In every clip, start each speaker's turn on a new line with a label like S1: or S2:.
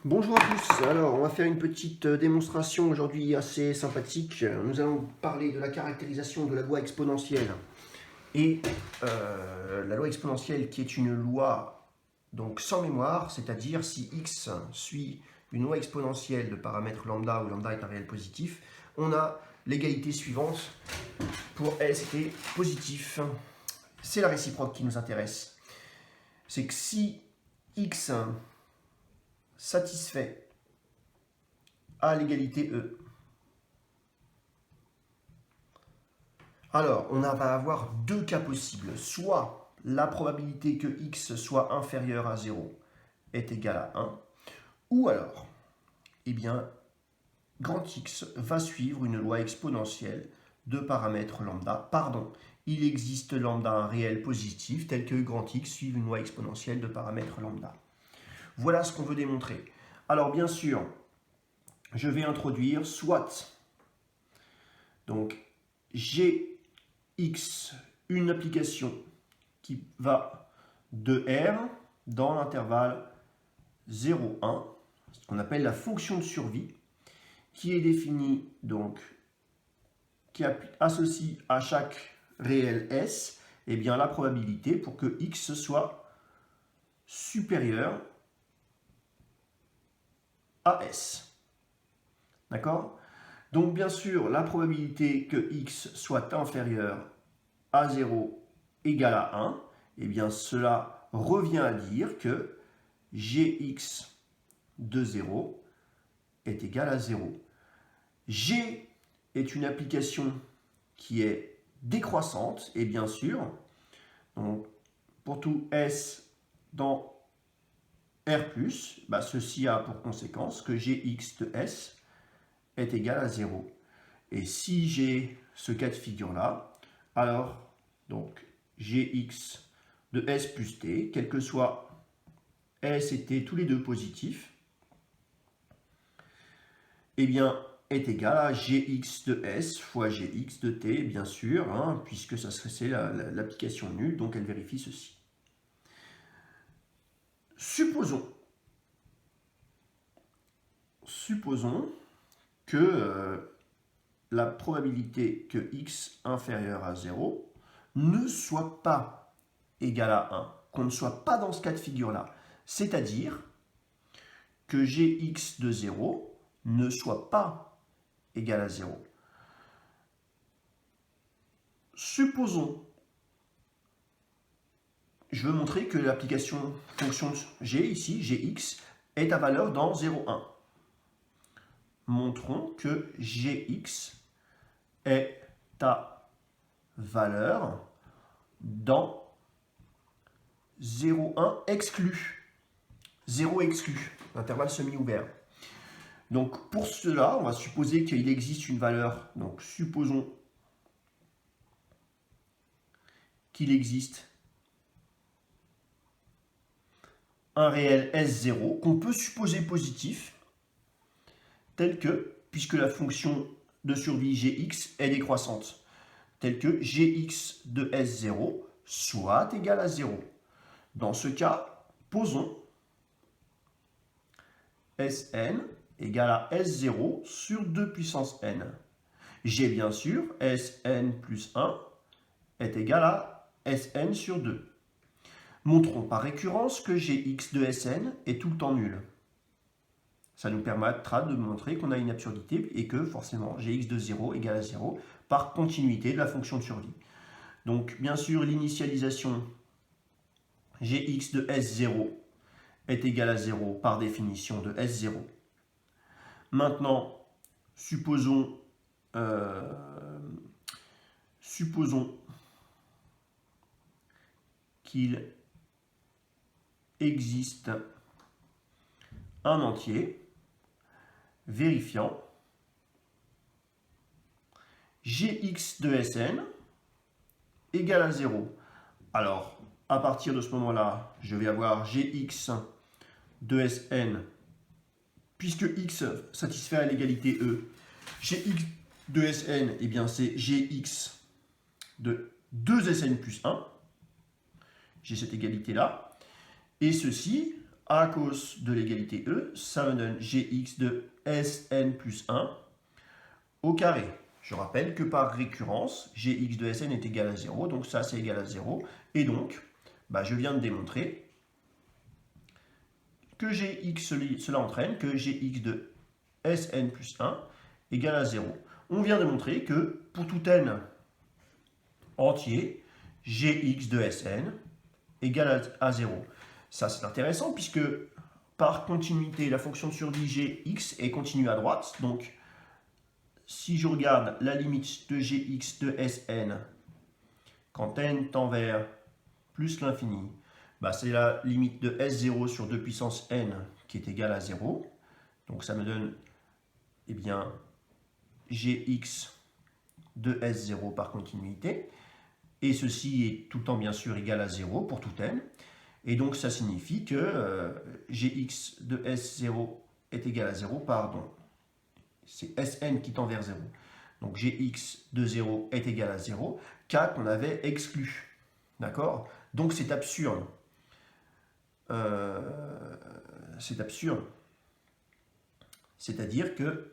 S1: Bonjour à tous, alors on va faire une petite démonstration aujourd'hui assez sympathique. Nous allons parler de la caractérisation de la loi exponentielle. Et la loi exponentielle qui est une loi donc sans mémoire, c'est-à-dire si x suit une loi exponentielle de paramètre lambda où lambda est un réel positif, on a l'égalité suivante pour s qui est positif. C'est la réciproque qui nous intéresse. C'est que si x satisfait à l'égalité E. Alors, on va avoir deux cas possibles. Soit la probabilité que x soit inférieur à 0 est égale à 1, ou alors, eh bien, grand X va suivre une loi exponentielle de paramètres lambda. Pardon, il existe lambda un réel positif tel que grand X suive une loi exponentielle de paramètres lambda. Voilà ce qu'on veut démontrer. Alors, bien sûr, je vais introduire soit, donc, Gx, une application qui va de R dans l'intervalle 0,1, ce qu'on appelle la fonction de survie, qui est définie donc, qui associe à chaque réel S, eh bien, la probabilité pour que x soit supérieur à S. D'accord? Donc, bien sûr, la probabilité que x soit inférieur à 0 égale à 1, eh bien, cela revient à dire que Gx de 0 est égal à 0. G est une application qui est décroissante, et bien sûr, donc, pour tout S dans R+, ceci a pour conséquence que Gx de S est égal à 0. Et si j'ai ce cas de figure-là, alors donc Gx de S plus T, quel que soit S et T, tous les deux positifs, eh bien, est égal à Gx de S fois Gx de T, bien sûr, hein, puisque ça c'est l'application nulle, donc elle vérifie ceci. Supposons que la probabilité que x inférieur à 0 ne soit pas égale à 1, qu'on ne soit pas dans ce cas de figure-là. C'est-à-dire que Gx de 0 ne soit pas égal à 0. Supposons, je veux montrer que l'application fonction g, ici, Gx, est à valeur dans 0,1. Montrons que Gx est à valeur dans 0,1 exclu. 0 exclu, l'intervalle semi-ouvert. Donc pour cela, on va supposer qu'il existe une valeur, donc supposons qu'il existe un réel S0 qu'on peut supposer positif, tel que, puisque la fonction de survie Gx est décroissante, tel que Gx de S0 soit égal à 0. Dans ce cas, posons Sn égale à S0 sur 2 puissance n. G, bien sûr, Sn plus 1 est égal à Sn sur 2. Montrons par récurrence que Gx de Sn est tout le temps nul. Ça nous permettra de montrer qu'on a une absurdité et que forcément Gx de 0 égale à 0 par continuité de la fonction de survie. Donc bien sûr l'initialisation Gx de S0 est égal à 0 par définition de S0. Maintenant, supposons qu'il existe un entier vérifiant Gx de Sn égale à 0. Alors, à partir de ce moment-là, je vais avoir Gx de Sn, puisque x satisfait à l'égalité E, Gx de Sn, eh bien c'est Gx de 2Sn plus 1. J'ai cette égalité-là. Et ceci à cause de l'égalité E, ça me donne Gx de Sn plus 1 au carré. Je rappelle que par récurrence, Gx de Sn est égal à 0, donc ça c'est égal à 0. Et donc, je viens de démontrer que cela entraîne que Gx de Sn plus 1 égale à 0. On vient de montrer que pour tout n entier, Gx de Sn égale à 0. Ça c'est intéressant puisque par continuité, la fonction de survie Gx est continue à droite. Donc si je regarde la limite de Gx de Sn quand n tend vers plus l'infini, c'est la limite de S0 sur 2 puissance n qui est égale à 0. Donc ça me donne Gx de S0 par continuité. Et ceci est tout le temps bien sûr égal à 0 pour tout n. Et donc ça signifie que Gx de S0 est égal à 0, pardon. C'est Sn qui tend vers 0. Donc Gx de 0 est égal à 0, cas qu'on avait exclu. D'accord? Donc c'est absurde. C'est absurde. C'est-à-dire que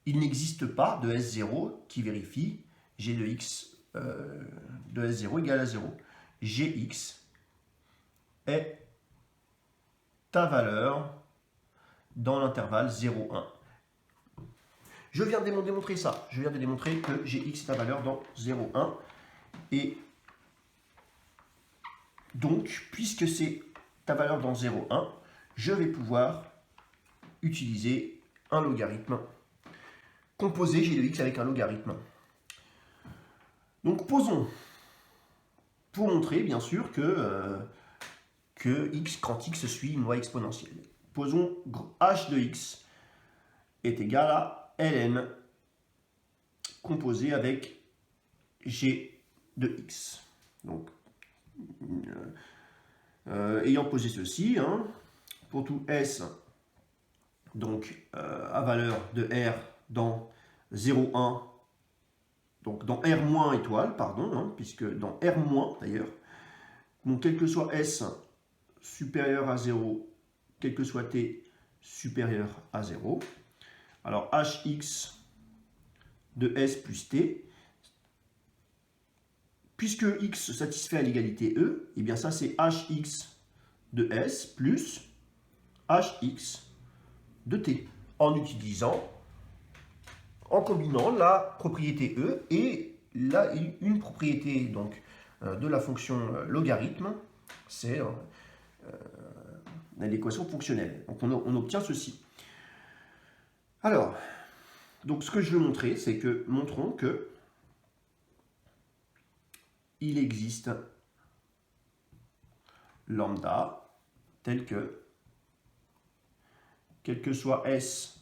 S1: il n'existe pas de S0 qui vérifie G de x de S0 égale à 0. Gx est ta valeur dans l'intervalle 0,1. Je viens de démontrer ça. Je viens de démontrer que Gx est ta valeur dans 0,1. Et donc, puisque c'est ta valeur dans 0,1, je vais pouvoir utiliser un logarithme. Composer G de x avec un logarithme. Donc, posons. Pour montrer, bien sûr, que x, quand x suit une loi exponentielle. Posons h de x est égal à ln composé avec g de x. Donc, ayant posé ceci, pour tout s, donc à valeur de r dans 0,1, donc dans r- étoile, pardon, puisque dans r- d'ailleurs, donc quel que soit s supérieur à 0, quel que soit t supérieur à 0, alors hx de s plus t, puisque x satisfait à l'égalité E, et bien ça c'est hx de s plus hx de t, en combinant la propriété E et une propriété donc, de la fonction logarithme, c'est l'équation fonctionnelle. Donc on obtient ceci. Alors, donc ce que je veux montrer, c'est que montrons que il existe lambda tel que, quel que soit S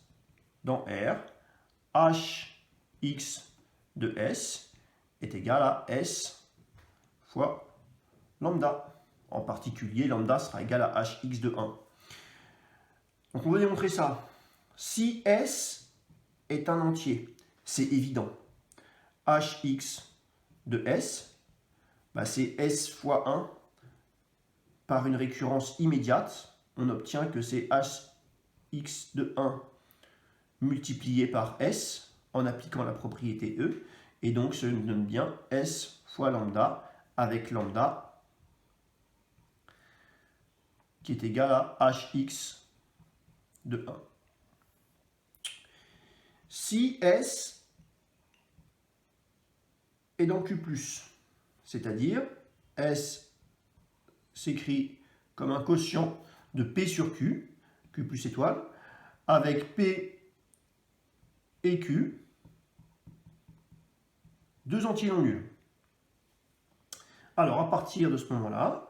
S1: dans R, Hx de S est égal à S fois lambda. En particulier, lambda sera égal à Hx de 1. Donc on va démontrer ça. Si S est un entier, c'est évident. Hx de S, c'est S fois 1 par une récurrence immédiate. On obtient que c'est Hx de 1 multiplié par S en appliquant la propriété E. Et donc, ça nous donne bien S fois lambda avec lambda qui est égal à Hx de 1. Si S est dans Q+, c'est-à-dire S s'écrit comme un quotient de P sur Q, Q plus étoile, avec P et Q, deux entiers non nuls. Alors, à partir de ce moment-là,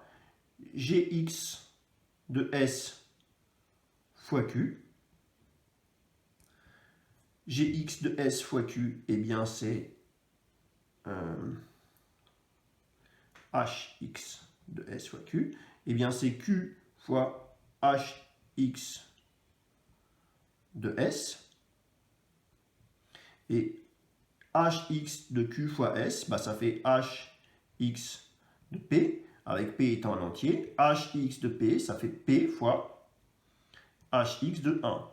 S1: Gx de S fois Q, Gx de S fois Q, eh bien c'est Hx de S fois Q, eh bien c'est Q fois Hx de S, et Hx de Q fois S, ça fait Hx de P, avec P étant un entier, hx de P, ça fait P fois hx de 1.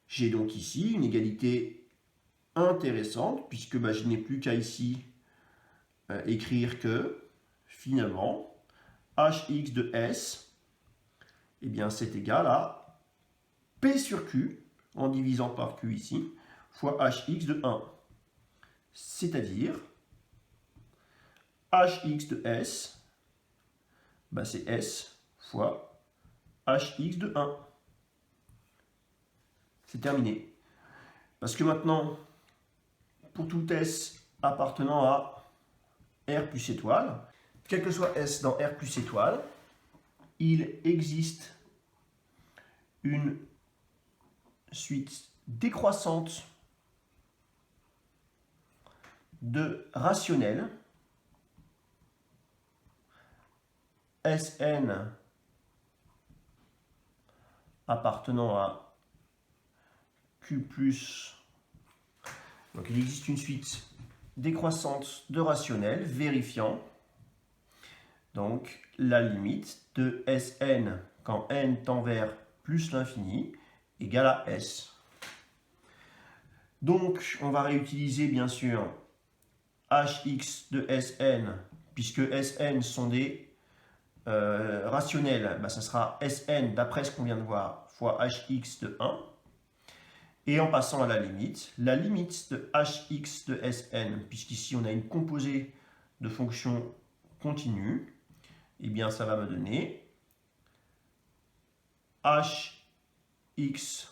S1: J'ai donc ici une égalité intéressante, puisque je n'ai plus qu'à ici écrire que, finalement, hx de S, eh bien, c'est égal à P sur Q, en divisant par Q ici, fois hx de 1. C'est-à-dire, hx de S, c'est S fois hx de 1. C'est terminé. Parce que maintenant, pour tout S appartenant à R plus étoile, quel que soit S dans R plus étoile, il existe une suite décroissante de rationnels Sn appartenant à Q+. Donc il existe une suite décroissante de rationnels vérifiant donc la limite de Sn quand n tend vers plus l'infini égale à S. Donc on va réutiliser bien sûr hx de Sn, puisque Sn sont des rationnels, ça sera Sn d'après ce qu'on vient de voir fois hx de 1. Et en passant à la limite de hx de Sn, puisqu'ici on a une composée de fonctions continues, eh bien ça va me donner hx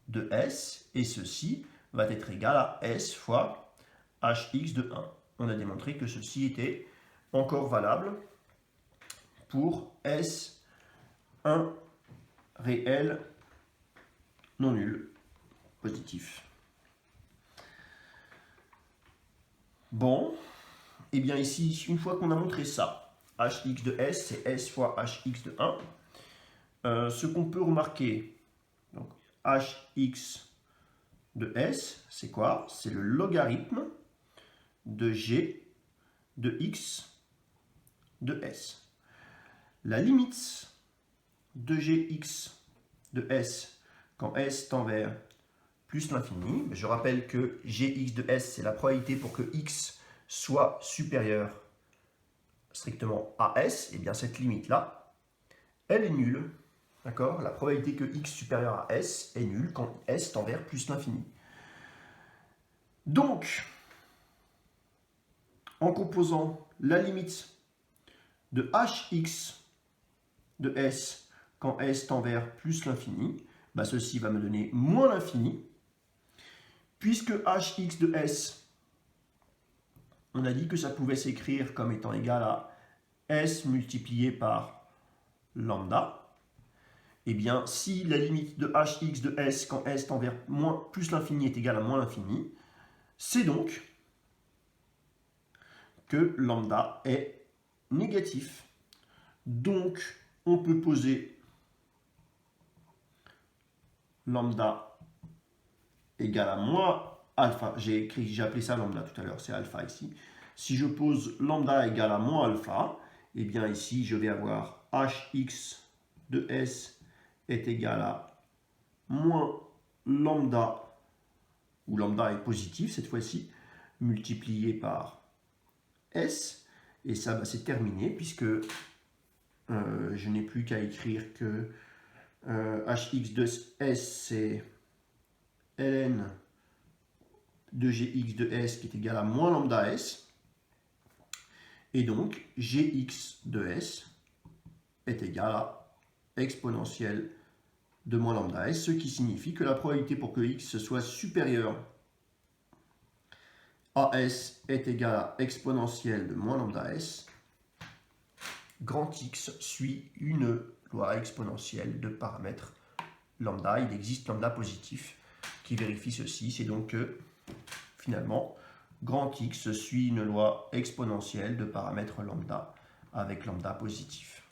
S1: de S, et ceci va être égal à S fois hx de 1. On a démontré que ceci était encore valable pour S, un réel non nul positif. Bon, et bien ici, une fois qu'on a montré ça, hx de S, c'est S fois hx de 1. Ce qu'on peut remarquer, donc hx de S, c'est quoi? C'est le logarithme de g de x de S. La limite de gx de S quand S tend vers plus l'infini, je rappelle que gx de S, c'est la probabilité pour que x soit supérieur strictement à S, et bien cette limite-là, elle est nulle. D'accord? La probabilité que x supérieur à S est nulle quand S tend vers plus l'infini. Donc, en composant la limite de hx de S quand S tend vers plus l'infini, ceci va me donner moins l'infini, puisque hx de S, on a dit que ça pouvait s'écrire comme étant égal à S multiplié par lambda. Eh bien, si la limite de hx de S quand S tend vers plus l'infini est égale à moins l'infini, c'est donc que lambda est négatif. Donc, on peut poser lambda égale à moins alpha. J'ai appelé ça lambda tout à l'heure, c'est alpha ici. Si je pose lambda égale à moins alpha, eh bien ici, je vais avoir hx de S est égal à moins lambda, où lambda est positif cette fois-ci, multiplié par S. Et ça, c'est terminé, puisque je n'ai plus qu'à écrire que hx de S, c'est ln de gx de S qui est égal à moins lambda S. Et donc, gx de S est égal à exponentielle de moins lambda S, ce qui signifie que la probabilité pour que x soit supérieur à S est égale à exponentielle de moins lambda S. Grand X suit une loi exponentielle de paramètre lambda. Il existe lambda positif qui vérifie ceci. C'est donc que, finalement, grand X suit une loi exponentielle de paramètre lambda avec lambda positif.